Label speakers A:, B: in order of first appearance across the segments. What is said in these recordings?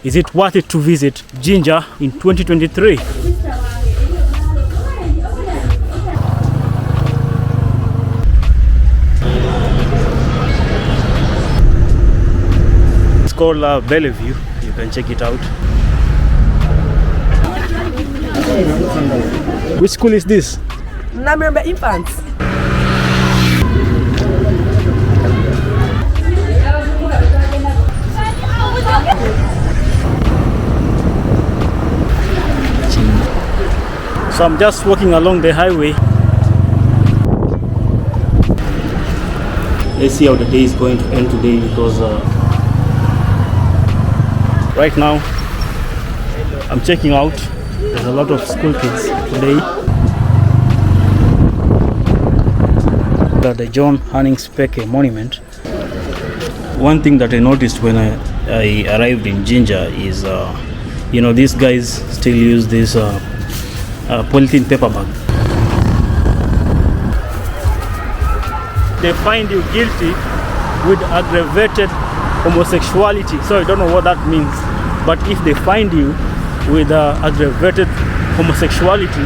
A: Is it worth it to visit Jinja in 2023? It's called Bellevue. You can check it out. Which school is this?
B: Namirembe Infants.
A: So I'm just walking along the highway. Let's see how the day is going to end today, because right now I'm checking out. There's a lot of school kids today. At the John Hanning Speke Monument. One thing that I noticed when I arrived in Jinja is, these guys still use this polythene paper bag. They find you guilty with aggravated homosexuality. So I don't know what that means, but if they find you with aggravated homosexuality,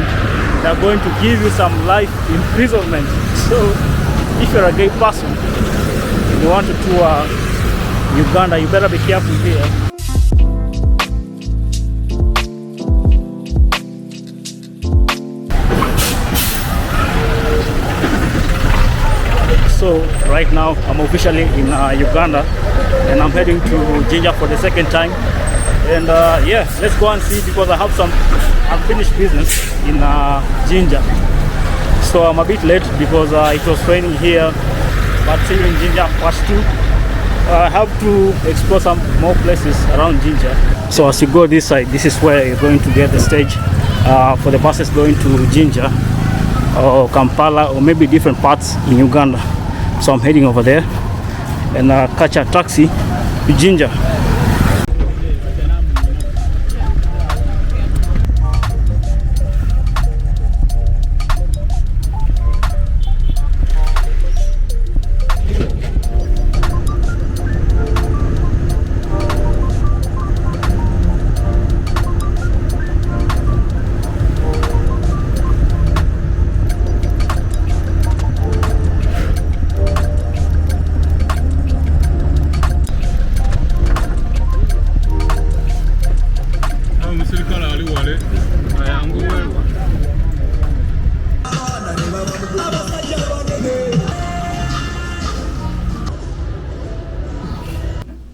A: they're going to give you some life imprisonment. So if you're a gay person, you want to tour Uganda, you better be careful here. So right now I'm officially in Uganda, and I'm heading to Jinja for the second time. And yeah, let's go and see, because I have some unfinished business in Jinja. So I'm a bit late because it was raining here, but still in Jinja past 2. I have to explore some more places around Jinja. So as you go this side, this is where you're going to get the stage for the buses going to Jinja or Kampala, or maybe different parts in Uganda. So I'm heading over there and catch a taxi to Jinja.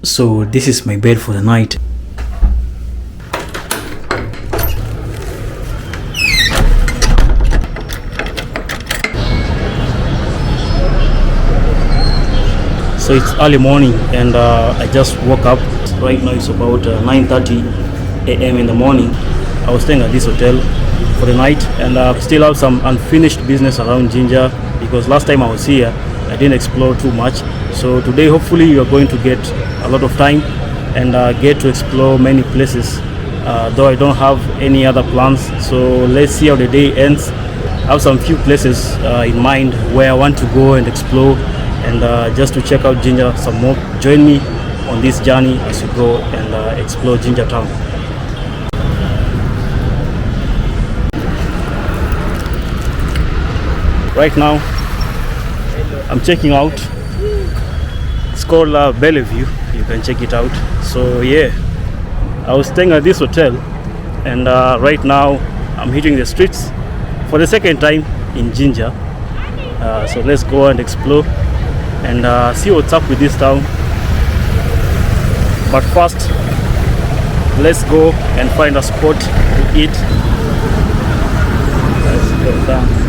A: So this is my bed for the night. So it's early morning, and I just woke up. Right now it's about 9:30 a.m. in the morning. I was staying at this hotel for the night, and still have some unfinished business around Jinja, because last time I was here I didn't explore too much. So today hopefully you are going to get a lot of time and get to explore many places, though I don't have any other plans. So let's see how the day ends. I have some few places in mind where I want to go and explore, and just to check out Jinja some more. Join me on this journey as we go and explore Jinja town. Right now I'm checking out. It's called Bellevue. You can check it out. So yeah, I was staying at this hotel, and right now I'm hitting the streets for the second time in Jinja. So let's go and explore and see what's up with this town. But first, let's go and find a spot to eat. Let's go down.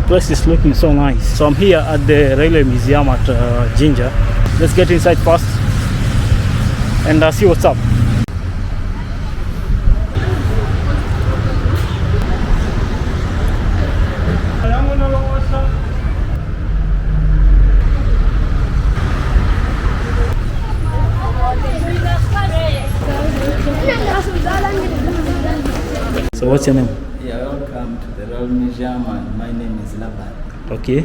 A: place is looking so nice. So I'm here at the railway museum at Jinja. Let's get inside first and see what's up. So what's your name?
C: Yeah, welcome to the Railway Museum, and my name is Laban.
A: Okay.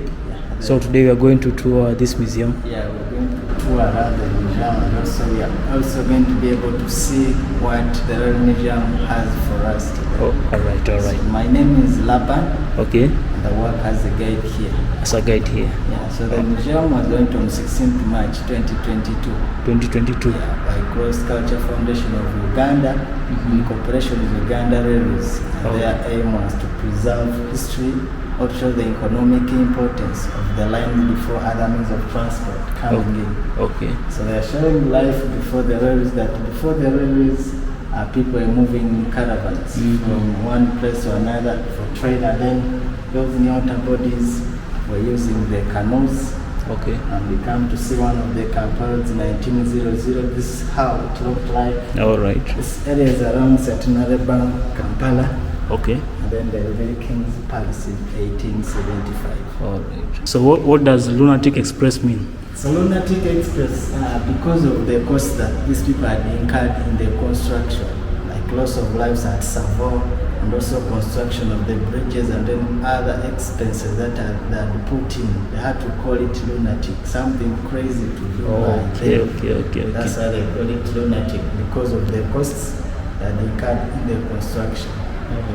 A: So today we are going to tour this museum.
C: Yeah, we're going to tour around the museum, and also we are also going to be able to see what the Railway Museum has for us today.
A: Oh, all right.
C: So my name is Laban.
A: Okay.
C: And I work as a guide here.
A: As a guide here.
C: Yeah, so the museum was launched on 16th March 2022.
A: 2022.
C: Yeah, by Cross Culture Foundation of Uganda, in cooperation with Uganda Railways. And their aim was to preserve history, also the economic importance of the line before other means of transport coming in.
A: Okay.
C: So they are showing life before the railways, that before the railways, people were moving in caravans from one place to another for trade, and then those new outer bodies were using the canoes.
A: Okay.
C: And we come to see one of the Kampala in 1900. This is how it looked like.
A: All right.
C: This area is around Centenary Bank, Kampala.
A: Okay.
C: And then the Rebel King's Palace in 1875.
A: All right. So what does Lunatic Express mean?
C: So Lunatic Express, because of the cost that these people had incurred in the construction, like loss of lives at Savo, and also construction of the bridges, and then other expenses that had put in, they had to call it lunatic, something crazy to do.
A: Okay.
C: That's why they call it lunatic, because of the costs that they incurred in the construction.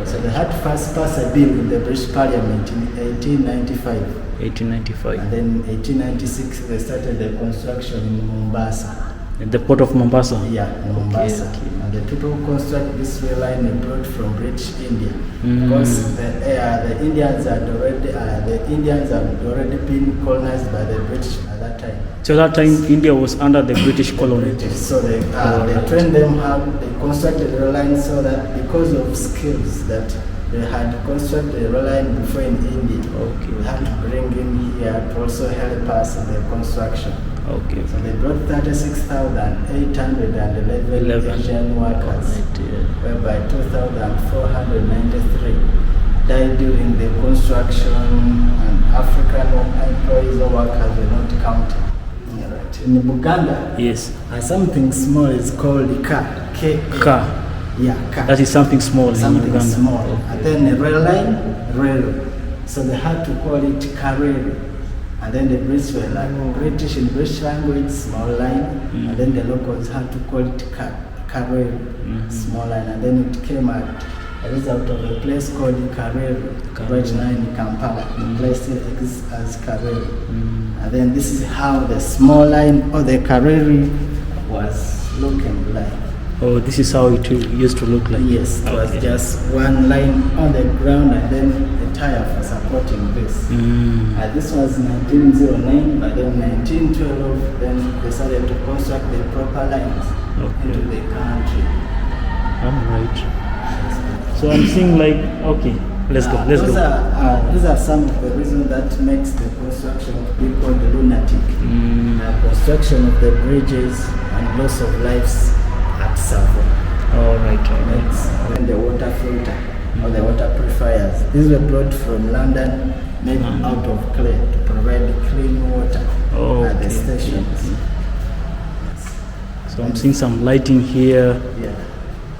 C: So they had to first pass a bill in the British Parliament in 1895.
A: 1895.
C: And then in 1896 they started the construction in Mombasa.
A: In the port of Mombasa?
C: Yeah, in Mombasa.
A: Okay.
C: And the people who construct this rail line were brought from British India. Because the Indians had already been colonized by the British at that time.
A: So that time India was under the British colony.
C: So they trained them how they constructed the rail line, so that because of skills that they had constructed the rail line before in India, they had to bring in here to also help us in the construction.
A: Okay.
C: So they brought 36,811 Asian workers, whereby 2,493 died during the construction, and African employees or workers were not counted. Right. In Uganda,
A: yes,
C: something small is called car.
A: Car.
C: Yeah, car.
A: That is something small
C: Something
A: in Uganda.
C: small. And then the rail line, rail. So they had to call it carrel. And then the British were like British in British language, small line. And then the locals had to call it carrel, small line. And then it came out a result of a place called Carrel, right now in Kampala. The place still exists as Carrel. And then this is how the small line or the Carrel was looking like.
A: Oh, this is how it used to look like.
C: Yes, it was just one line on the ground, and then a tire for supporting this. This was 1909, but then 1912, then they started to construct the proper lines into the country.
A: All right. So I'm seeing like, okay, let's go.
C: These are some of the reasons that makes the construction be called lunatic. The construction of the bridges and loss of lives at Savo.
A: All right.
C: And the water filter or the water purifiers. These were brought from London, made out of clay to provide clean water at the stations.
A: So I'm seeing some lighting here.
C: Yeah.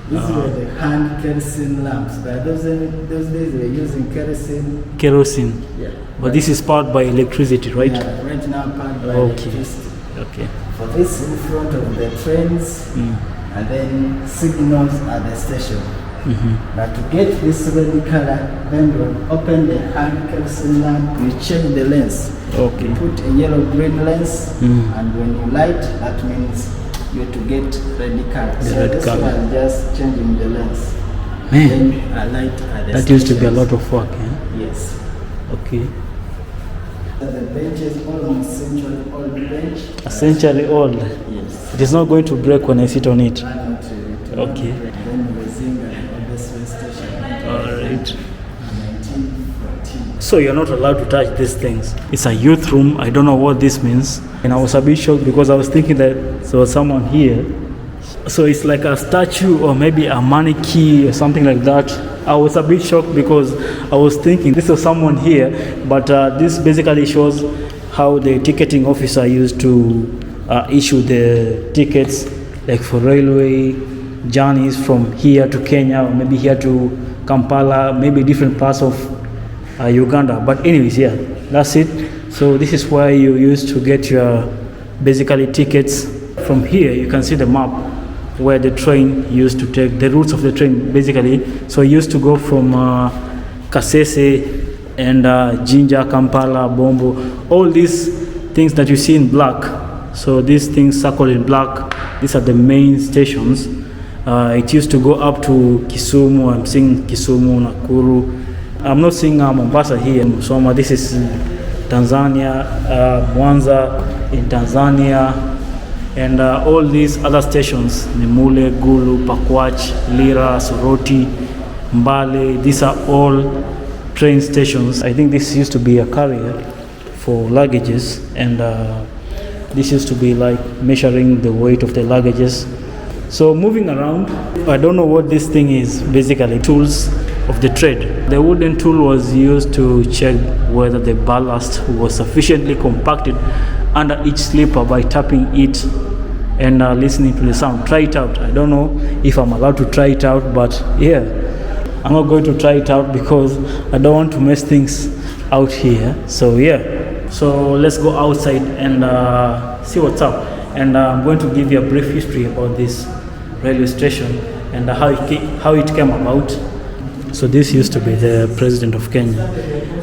C: These were the hand kerosene lamps. By those days they were using kerosene.
A: Kerosene.
C: Yeah.
A: But this is powered by electricity, right?
C: Yeah, right now powered by electricity.
A: Okay.
C: For this in front of the trains, and then signals at the station. But to get this red color, then we'll open the hand kerosene lamp, we change the lens.
A: Okay.
C: You put a yellow-green lens, and when you light, that means you're to get red color.
A: The
C: so
A: red
C: this
A: color.
C: one just changing the lens.
A: Man,
C: then a light at the
A: that
C: stations.
A: used to be a lot of work, eh?
C: Yes.
A: Okay.
C: The bench is almost century old bench.
A: A century old.
C: Yes.
A: It is not going to break when I sit on it.
C: Okay. Then we sing at the station.
A: All right.
C: 1914.
A: So you're not allowed to touch these things. It's a youth room. I don't know what this means. And I was a bit shocked because I was thinking that there was someone here. So it's like a statue or maybe a mannequin or something like that. I was a bit shocked because I was thinking this was someone here, but this basically shows how the ticketing officer used to issue the tickets, like for railway journeys from here to Kenya or maybe here to Kampala, maybe different parts of Uganda. But anyways, yeah, that's it. So this is where you used to get your basically tickets. From here you can see the map where the train used to take, the routes of the train basically. So it used to go from Kasese and Jinja, Kampala, Bombo, all these things that you see in black. So these things circled in black, these are the main stations. It used to go up to Kisumu. I'm seeing Kisumu, Nakuru. I'm not seeing Mombasa here in Musoma. This is Tanzania, Mwanza in Tanzania, and all these other stations, Nimule, Gulu, Pakwach, Lira, Soroti, Mbale, these are all train stations. I think this used to be a carrier for luggages, and this used to be like measuring the weight of the luggages. So moving around, I don't know what this thing is, basically tools of the trade. The wooden tool was used to check whether the ballast was sufficiently compacted under each slipper by tapping it and listening to the sound. Try it out. I don't know if I'm allowed to try it out, but yeah, I'm not going to try it out because I don't want to mess things out here. So yeah, so let's go outside and see what's up. And I'm going to give you a brief history about this railway station and how it came about. So this used to be the president of Kenya.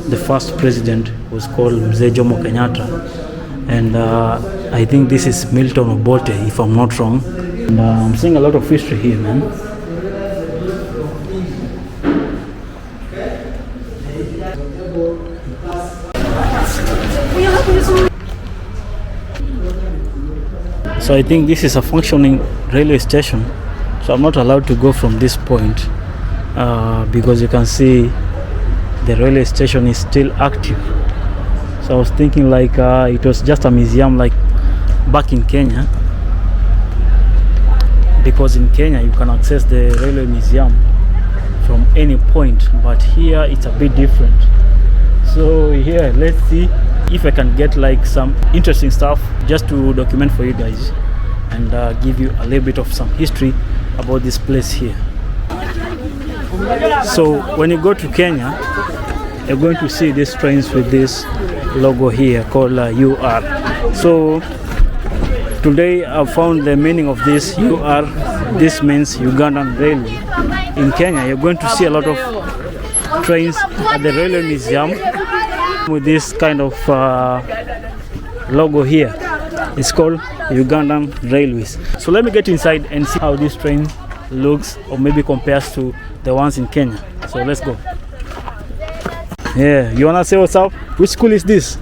A: The first president was called Mzee Jomo Kenyatta, and I think this is Milton Obote, if I'm not wrong. And I'm seeing a lot of history here, man. So I think this is a functioning railway station. So I'm not allowed to go from this point because you can see the railway station is still active. So I was thinking like it was just a museum like back in Kenya, because in Kenya you can access the railway museum from any point, but here it's a bit different. So yeah, let's see if I can get like some interesting stuff just to document for you guys and give you a little bit of some history about this place here. So when you go to Kenya, you're going to see these trains with this logo here called UR. So today I found the meaning of this UR. This means Ugandan Railway. In Kenya, you're going to see a lot of trains at the railway museum with this kind of logo here. It's called Ugandan Railways. So let me get inside and see how this train looks or maybe compares to the ones in Kenya. So let's go. Yeah, you wanna say what's up? Which school is this?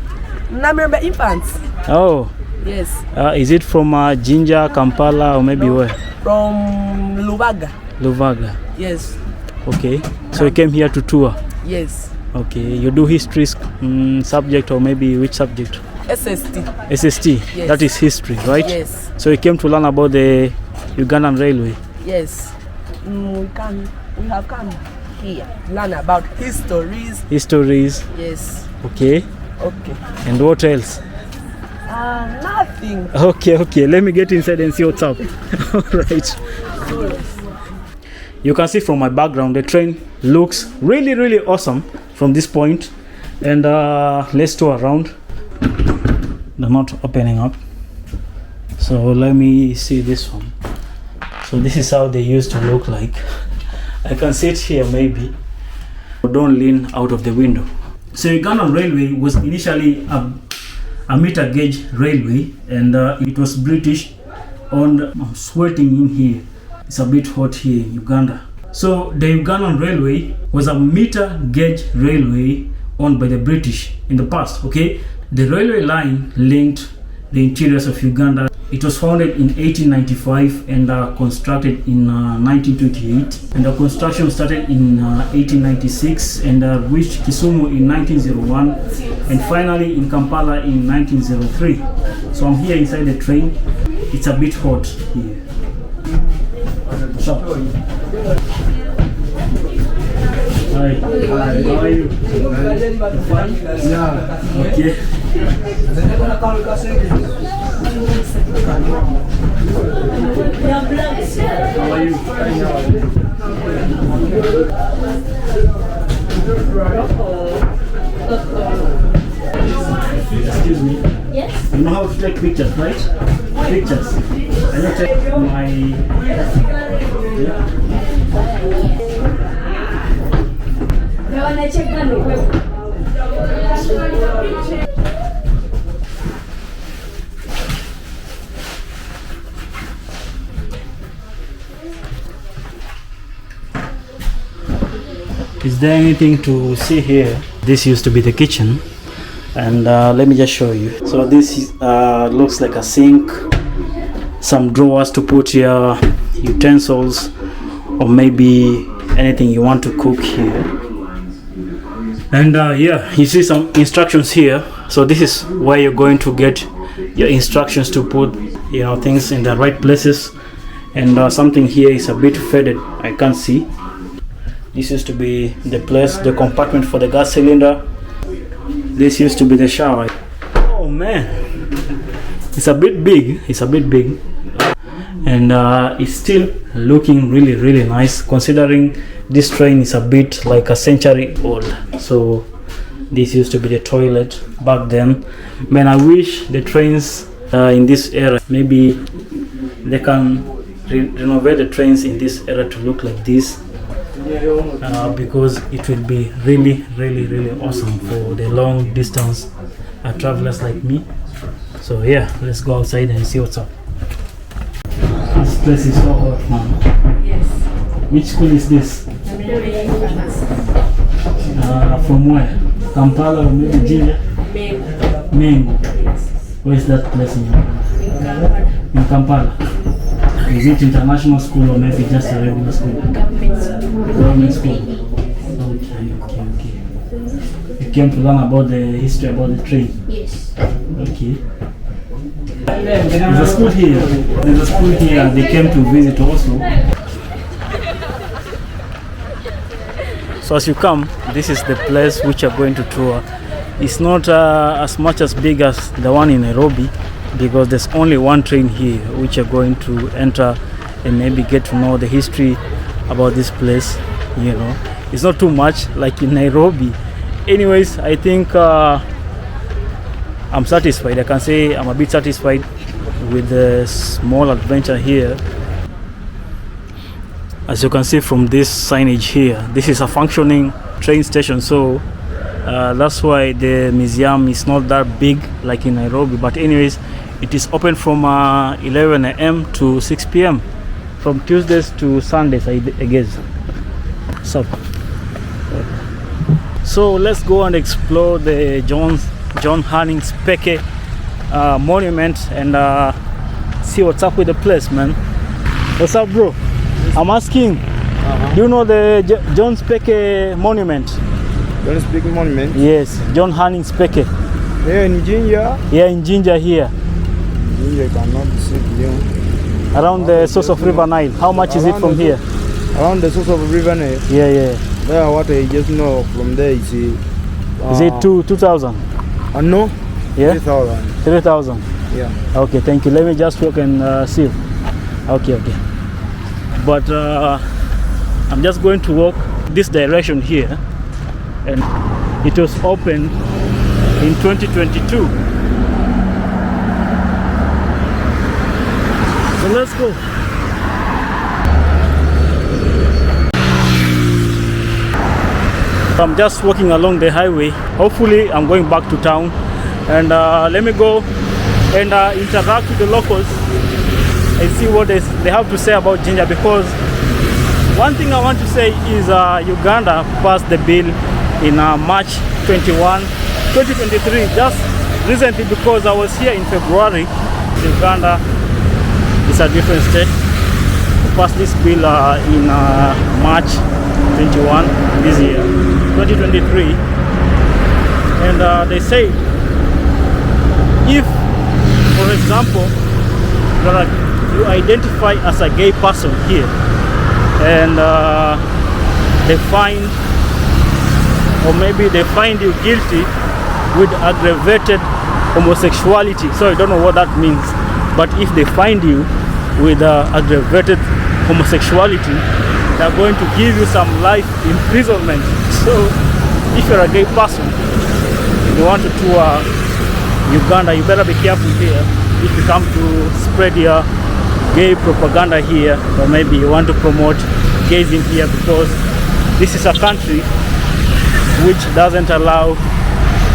B: Namembe Infants.
A: Oh.
B: Yes.
A: Is it from Jinja, Kampala, or maybe where?
B: From Luvaga.
A: Luvaga.
B: Yes.
A: Okay. So you came here to tour?
B: Yes.
A: Okay. You do history subject or maybe which subject?
B: SST.
A: SST.
B: Yes.
A: That is history, right?
B: Yes.
A: So you came to learn about the Ugandan Railway?
B: Yes. We have come here learn about histories.
A: Histories.
B: Yes.
A: Okay.
B: Okay.
A: And what else?
B: Nothing.
A: Okay. Let me get inside and see what's up. All right. You can see from my background, the train looks really, really awesome from this point. And let's tour around. They're not opening up. So let me see this one. So this is how they used to look like. I can sit here maybe. Don't lean out of the window. So Ugandan Railway was initially a meter gauge railway, and it was British owned. I'm sweating in here. It's a bit hot here in Uganda. So the Ugandan Railway was a meter gauge railway owned by the British in the past. Okay, the railway line linked the interiors of Uganda It was founded in 1895 and constructed in 1928. And the construction started in 1896 and reached Kisumu in 1901 and finally in Kampala in 1903. So I'm here inside the train. It's a bit hot here. So, hi. Hi. How are you? Fine? Yeah. Okay. How are you? Excuse me. Yes. You know how to take pictures, right? Pictures. I need to take my. Is there anything to see here? This used to be the kitchen, and let me just show you. So this looks like a sink, some drawers to put your utensils or maybe anything you want to cook here. And yeah, you see some instructions here. So this is where you're going to get your instructions to put things in the right places. And something here is a bit faded, I can't see. This used to be the place, the compartment for the gas cylinder. This used to be the shower. Oh man, it's a bit big. And it's still looking really nice, considering this train is a bit like a century old. So this used to be the toilet back then. Man, I wish the trains in this era, maybe they can renovate the trains in this era to look like this. Because it will be really awesome for the long distance travelers like me. So yeah, let's go outside and see what's up. This place is so hot, man. Yes. Which school is this? From where? Kampala or maybe Jinja? Mengo. Yes. Where is that place in Uganda? In Kampala. Is it international school or maybe just a regular school? Government school. Okay. You came to learn about the history about the train? Yes. Okay. There's a school here. They came to visit also. So as you come, this is the place which you're going to tour. It's not as much as big as the one in Nairobi, because there's only one train here which you're going to enter and maybe get to know the history about this place. It's not too much like in Nairobi. Anyways, I think I'm satisfied. I can say I'm a bit satisfied with the small adventure here. As you can see from this signage here, this is a functioning train station, so that's why the museum is not that big like in Nairobi. But anyways, it is open from 11 a.m. to 6 p.m. from Tuesdays to Sundays, I guess. So let's go and explore the John Hanning's Speke monument and see what's up with the place, man. What's up, bro? I'm asking, do you know the John Speke monument?
D: John Speke monument?
A: Yes, John Hanning's Speke.
D: Here in Jinja?
A: Yeah, in Jinja here.
D: Jinja cannot see you.
A: Around the source of River Nile. How much is it from here?
D: Around the source of River Nile?
A: Yeah.
D: There, what I just know from there is...
A: is it 2,000?
D: No.
A: Yeah?
D: 3,000.
A: 3,000?
D: Yeah.
A: Okay, thank you. Let me just walk and see. Okay. But I'm just going to walk this direction here, and it was opened in 2022. So let's go. I'm just walking along the highway. Hopefully I'm going back to town, and let me go and interact with the locals and see what they have to say about Jinja, because one thing I want to say is Uganda passed the bill in March 21, 2023, just recently, because I was here in February. Uganda It's a different state. We passed this bill in March 21 this year, 2023. And they say if, for example, you identify as a gay person here and they find, or maybe they find you guilty with aggravated homosexuality. So I don't know what that means, but if they find you with aggravated homosexuality, they're going to give you some life imprisonment. So if you're a gay person, you want to tour Uganda, you better be careful here if you come to spread your gay propaganda here, or maybe you want to promote gays in here, because this is a country which doesn't allow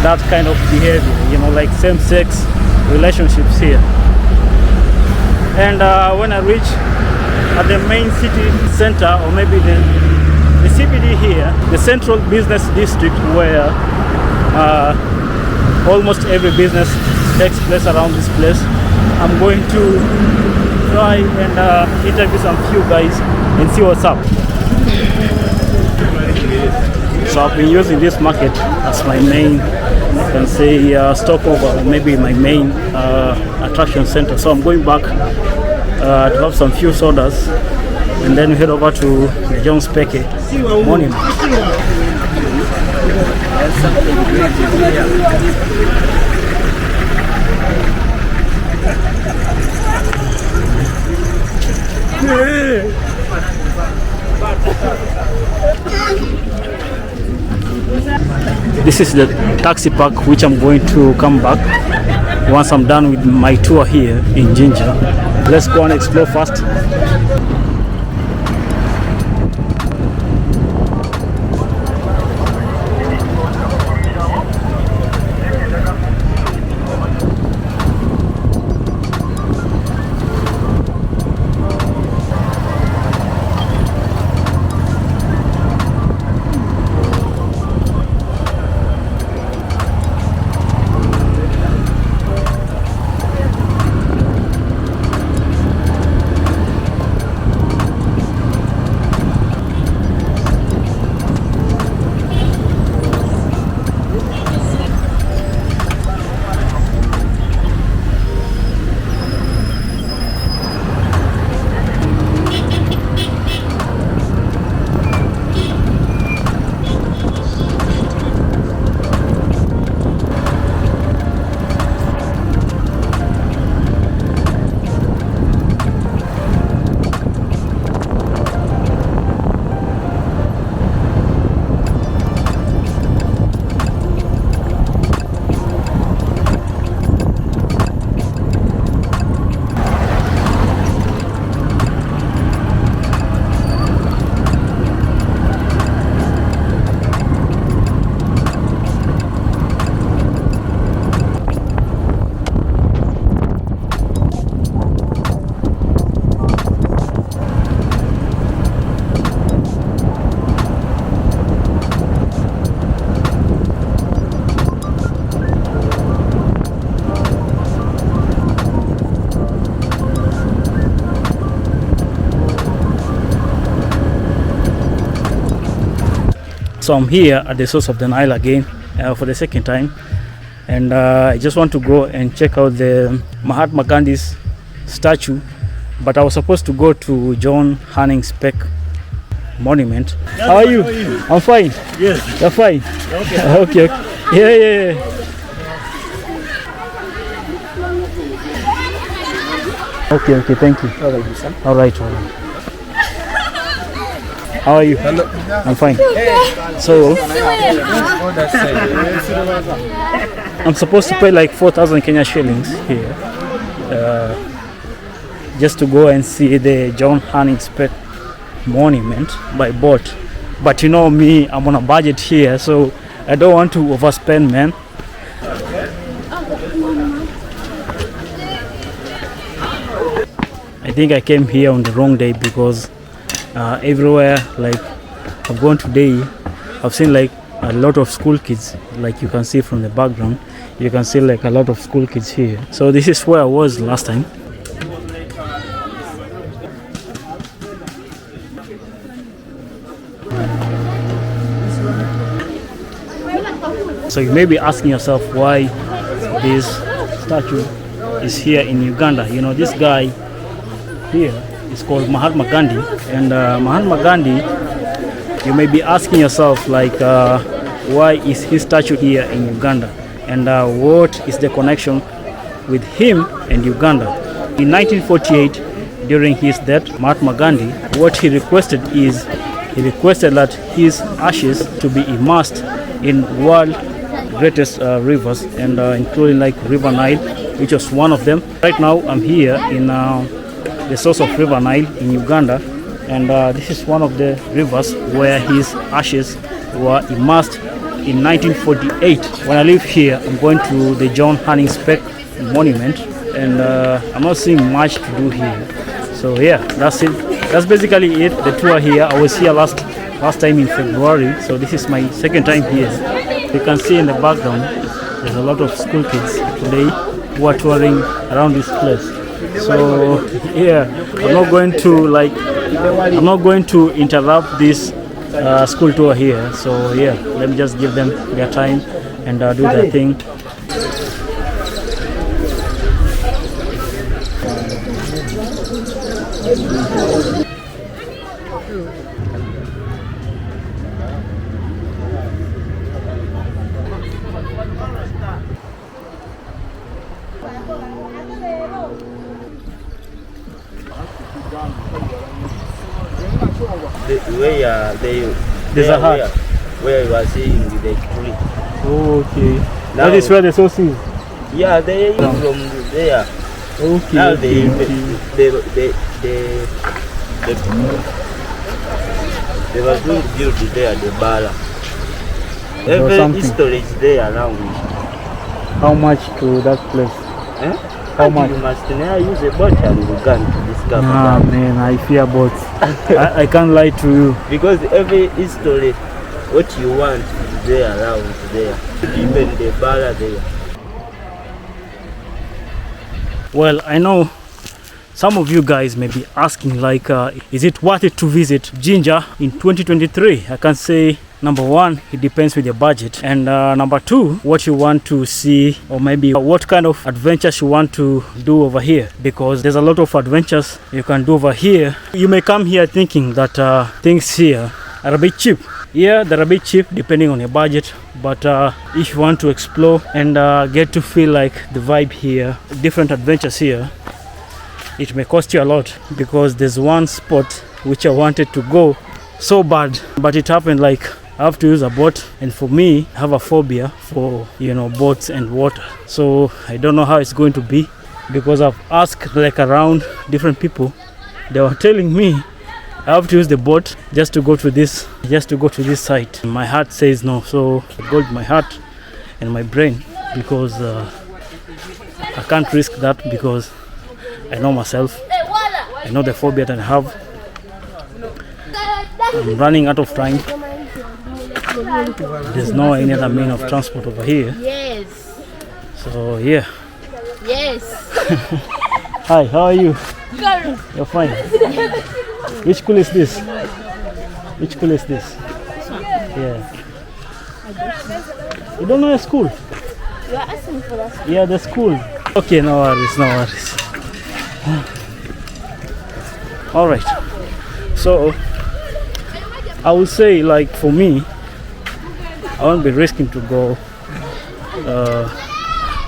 A: that kind of behavior, you know, like same-sex relationships here. And when I reach at the main city center, or maybe the CBD here, the central business district where almost every business takes place around this place, I'm going to try and interview some few guys and see what's up. So I've been using this market as my main, I can say, stopover, maybe my main attraction center. So I'm going back to have some few sodas and then head over to the John Speke Monument. This is the taxi park which I'm going to come back once I'm done with my tour here in Jinja. Let's go and explore first. So I'm here at the source of the Nile again for the second time, and I just want to go and check out the Mahatma Gandhi's statue, but I was supposed to go to John Hanning's Peck Monument. How are you? I'm fine.
E: Yes.
A: You're fine?
E: Okay.
A: Okay. Yeah. Okay, thank you. All right. How are you?
E: Hello.
A: I'm fine. So I'm supposed to pay like 4,000 Kenya shillings here just to go and see the John Hanning's Peck Monument by boat. But you know me, I'm on a budget here, so I don't want to overspend, man. I think I came here on the wrong day because everywhere like I've gone today, I've seen like a lot of school kids, like you can see from the background. You can see like a lot of school kids here. So this is where I was last time. So you may be asking yourself why this statue is here in Uganda. You know, this guy here is called Mahatma Gandhi, and Mahatma Gandhi, you may be asking yourself like why is his statue here in Uganda, and what is the connection with him and Uganda. In 1948, during his death, Mahatma Gandhi, what he requested is he requested that his ashes to be immersed in world greatest rivers, and including like River Nile, which was one of them. Right now I'm here in the source of River Nile in Uganda, and this is one of the rivers where his ashes were immersed in 1948. When I live here, I'm going to the John Hanning Speck Monument, and I'm not seeing much to do here. So yeah, that's it. That's basically it. The tour here. I was here last time in February, so this is my second time here. You can see in the background there's a lot of school kids today who are touring around this place. So yeah, I'm not going to interrupt this school tour here. So yeah, let me just give them their time and do their thing. There's a hut
E: where you are seeing the tree.
A: Okay.
E: Now,
A: that is where the source is.
E: Yeah, they from there.
A: Okay.
E: Now
A: okay.
E: they were doing build there the Bala. Every history is there around.
A: How much to that place?
E: Eh?
A: How much?
E: You must now use a boat and gun to discover
A: Nah,
E: that.
A: man, I fear boats. I can't lie to you.
E: Because every history, what you want is there around there. Even the Bala there.
A: Well, I know some of you guys may be asking like, is it worth it to visit Jinja in 2023? I can say, number one, it depends with your budget, and number two, what you want to see, or maybe what kind of adventures you want to do over here, because there's a lot of adventures you can do over here. You may come here thinking that things here are a bit cheap. Yeah, they're a bit cheap depending on your budget, but if you want to explore and get to feel like the vibe here, different adventures here, it may cost you a lot, because there's one spot which I wanted to go so bad, but it happened like I have to use a boat, and for me, I have a phobia for, you know, boats and water. So I don't know how it's going to be, because I've asked like around different people. They were telling me I have to use the boat just to go to this site. My heart says no, so I go with my heart and my brain, because I can't risk that, because I know myself. I know the phobia that I have. I'm running out of time. There's no any other mean of transport over here.
F: Yes.
A: So yeah.
F: Yes.
A: Hi, how are you? You're fine. Which school is this? Which school is this? Yeah. You don't know a school?
F: You are asking for us.
A: Yeah, the school. Okay, no worries, no worries. All right. So I would say, like, for me, I won't be risking to go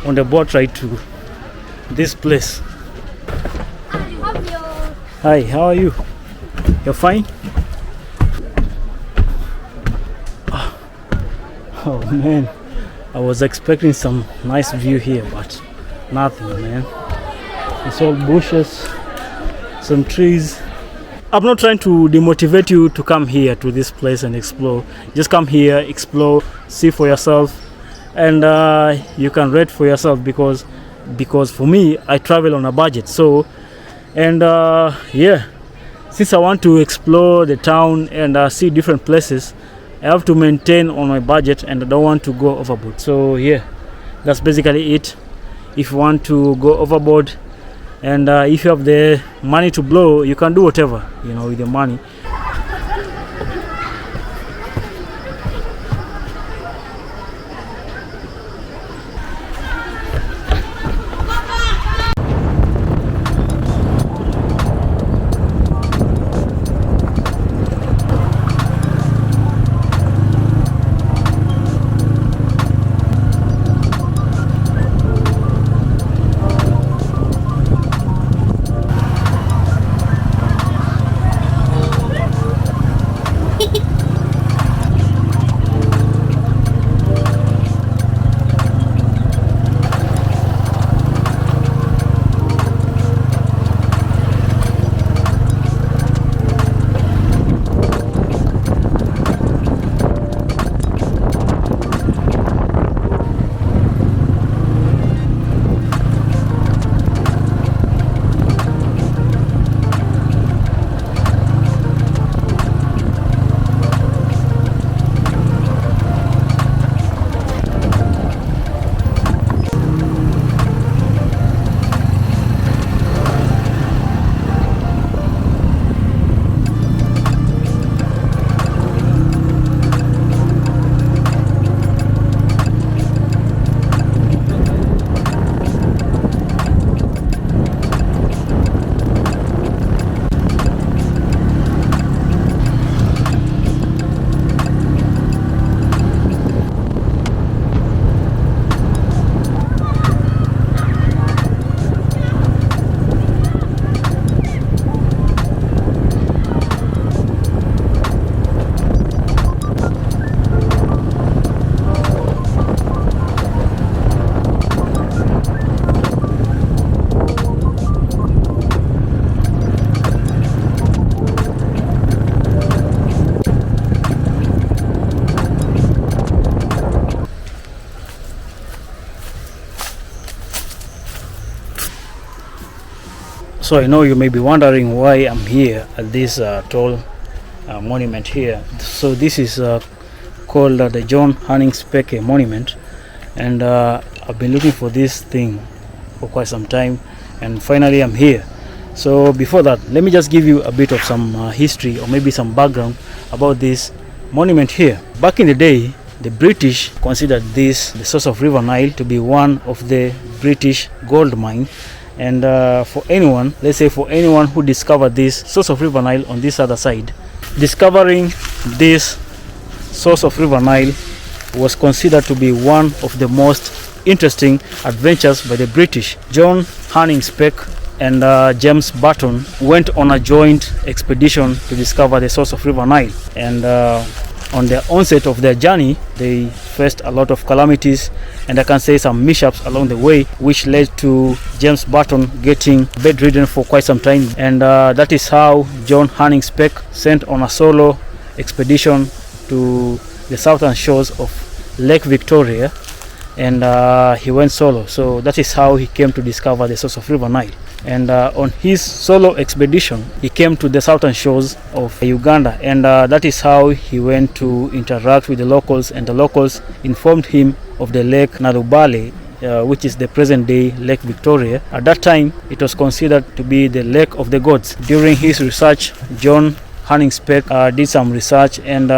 A: on the boat ride to this place. Hi, how are you? You're fine? Oh man, I was expecting some nice view here, but nothing, man. It's all bushes, some trees. I'm not trying to demotivate you to come here to this place and explore. Just come here, explore, see for yourself, and you can rate for yourself, because for me, I travel on a budget. So, and yeah, since I want to explore the town and see different places, I have to maintain on my budget, and I don't want to go overboard. So yeah, that's basically it. If you want to go overboard, and if you have the money to blow, you can do whatever, you know, with the money. So I know you may be wondering why I'm here at this tall monument here. So this is called the John Hanning Speke monument, and I've been looking for this thing for quite some time, and finally I'm here. So before that, let me just give you a bit of some history or maybe some background about this monument here. Back in the day, the British considered this, the source of River Nile, to be one of the British gold mine. And for anyone, let's say for anyone who discovered this source of River Nile on this other side, discovering this source of River Nile was considered to be one of the most interesting adventures by the British. John Hanning Speke and James Barton went on a joint expedition to discover the source of River Nile, and on the onset of their journey they faced a lot of calamities, and I can say some mishaps along the way, which led to James Barton getting bedridden for quite some time, and that is how John Hanning Speke sent on a solo expedition to the southern shores of Lake Victoria, and he went solo. So that is how he came to discover the source of River Nile. And on his solo expedition he came to the southern shores of Uganda, and that is how he went to interact with the locals, and the locals informed him of the Lake Nairobi, which is the present day Lake Victoria. At that time it was considered to be the Lake of the Gods. During his research, John Hanning Speke did some research, and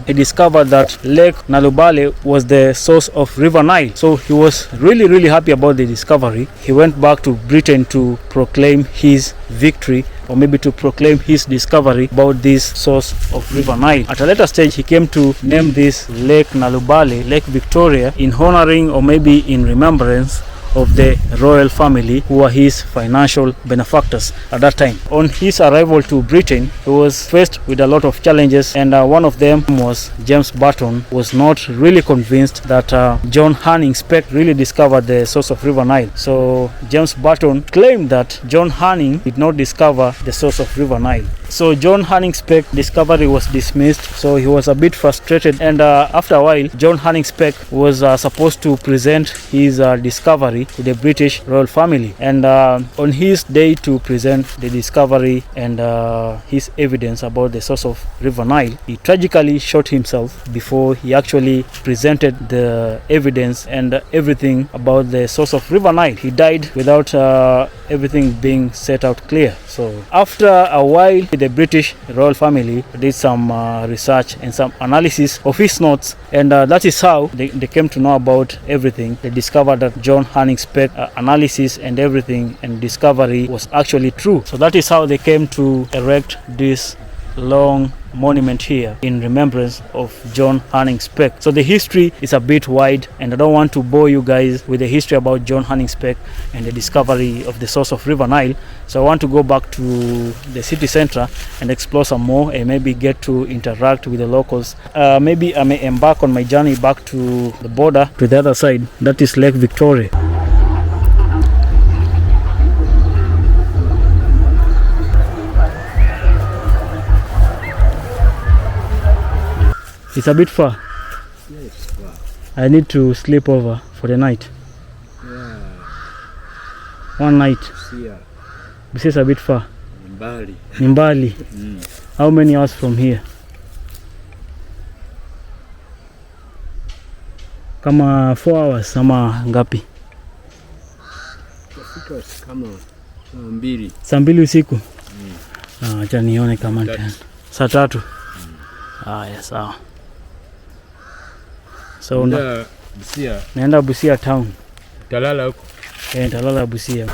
A: he discovered that Lake Nairobi was the source of River Nile. So he was really happy about the discovery. He went back to Britain to proclaim his victory, or maybe to proclaim his discovery about this source of River Nile. At a later stage he came to name this Lake Nairobi Lake Victoria, in honoring or maybe in remembrance of the royal family, who were his financial benefactors at that time. On his arrival to Britain, he was faced with a lot of challenges, and one of them was James Barton was not really convinced that John Hanning Speke really discovered the source of River Nile. So James Barton claimed that John Hanning did not discover the source of River Nile. So John Hanning Speke discovery was dismissed, so he was a bit frustrated, and after a while John Hanning Speke was supposed to present his discovery to the British royal family, and on his day to present the discovery and his evidence about the source of River Nile, he tragically shot himself before he actually presented the evidence and everything about the source of River Nile. He died without everything being set out clear. So after a while, the British royal family did some research and some analysis of his notes, and that is how they came to know about everything. They discovered that John Hanning Speke analysis and everything and discovery was actually true. So that is how they came to erect this long monument here in remembrance of John Hanning Speke. So the history is a bit wide, and I don't want to bore you guys with the history about John Hanning Speke and the discovery of the source of River Nile. So I want to go back to the city center and explore some more, and maybe get to interact with the locals. Maybe I may embark on my journey back to the border, to the other side, that is Lake Victoria. It's a bit far.
C: Yes, far.
A: I need to sleep over for the night.
C: Yeah.
A: One night.
C: Here.
A: This is a bit far.
C: Mbali.
A: Nimbali. How many hours from here? Kama 4 hours ama ngapi?
C: Kama mbili.
A: Saa mbili usiku? Acha nione kama saa tatu. Yes, sawa. So
E: Busia.
A: naenda Busia town.
E: Talala huko.
A: Talala Busia.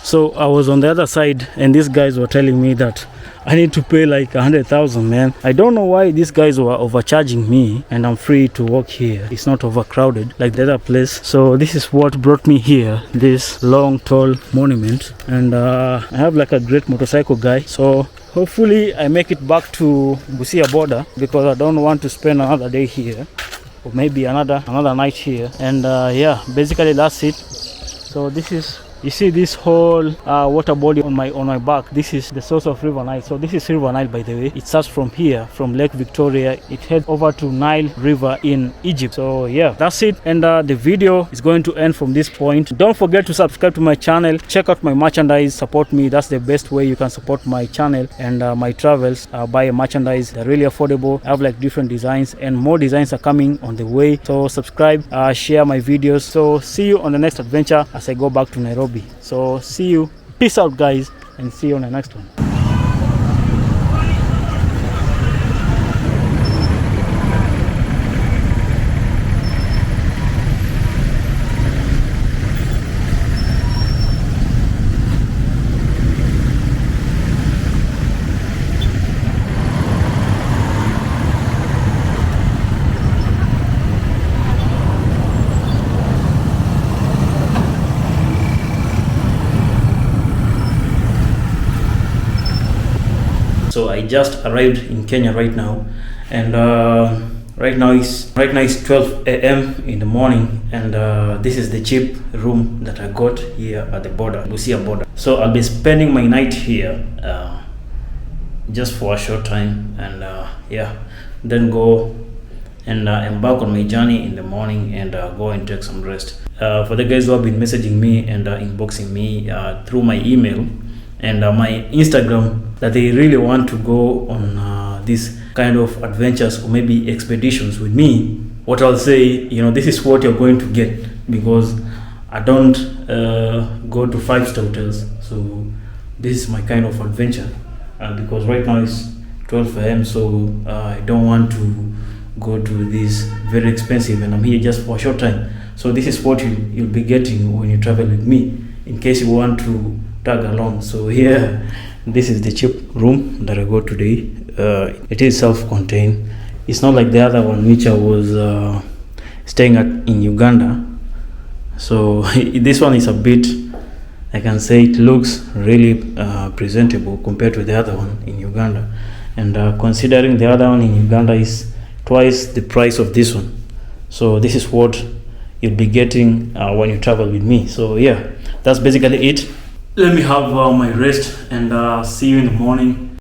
A: So I was on the other side, and these guys were telling me that I need to pay like 100,000, man. I don't know why these guys were overcharging me, and I'm free to walk here. It's not overcrowded like the other place. So this is what brought me here, this long tall monument, and I have like a great motorcycle guy. So hopefully I make it back to Busia border, because I don't want to spend another day here, or maybe another night here. And yeah, basically that's it. So this is You see this whole water body on my back. This is the source of River Nile. So this is River Nile, by the way. It starts from here, from Lake Victoria. It heads over to Nile River in Egypt. So yeah, that's it. And the video is going to end from this point. Don't forget to subscribe to my channel. Check out my merchandise. Support me. That's the best way you can support my channel and my travels. Buy merchandise. They're really affordable. I have like different designs, and more designs are coming on the way. So subscribe, share my videos. So see you on the next adventure as I go back to Nairobi. So see you. Peace out, guys, and see you on the next one. So I just arrived in Kenya right now, and right now it's 12 a.m. in the morning, and this is the cheap room that I got here at the border, Busoga border. So I'll be spending my night here just for a short time, and yeah, then go and embark on my journey in the morning and go and take some rest. For the guys who have been messaging me and inboxing me through my email and my Instagram, that they really want to go on this kind of adventures or maybe expeditions with me, what I'll say, this is what you're going to get, because I don't go to 5-star hotels. So this is my kind of adventure, because right now it's 12 a.m. so I don't want to go to this very expensive, and I'm here just for a short time. So this is what you'll be getting when you travel with me, in case you want to tag along. So here, this is the cheap room that I got today. It is self-contained. It's not like the other one which I was staying at in Uganda. So this one is a bit, I can say it looks really presentable compared to the other one in Uganda. And considering the other one in Uganda is twice the price of this one. So this is what you'll be getting when you travel with me. So yeah, that's basically it. Let me have my rest, and see you in the morning.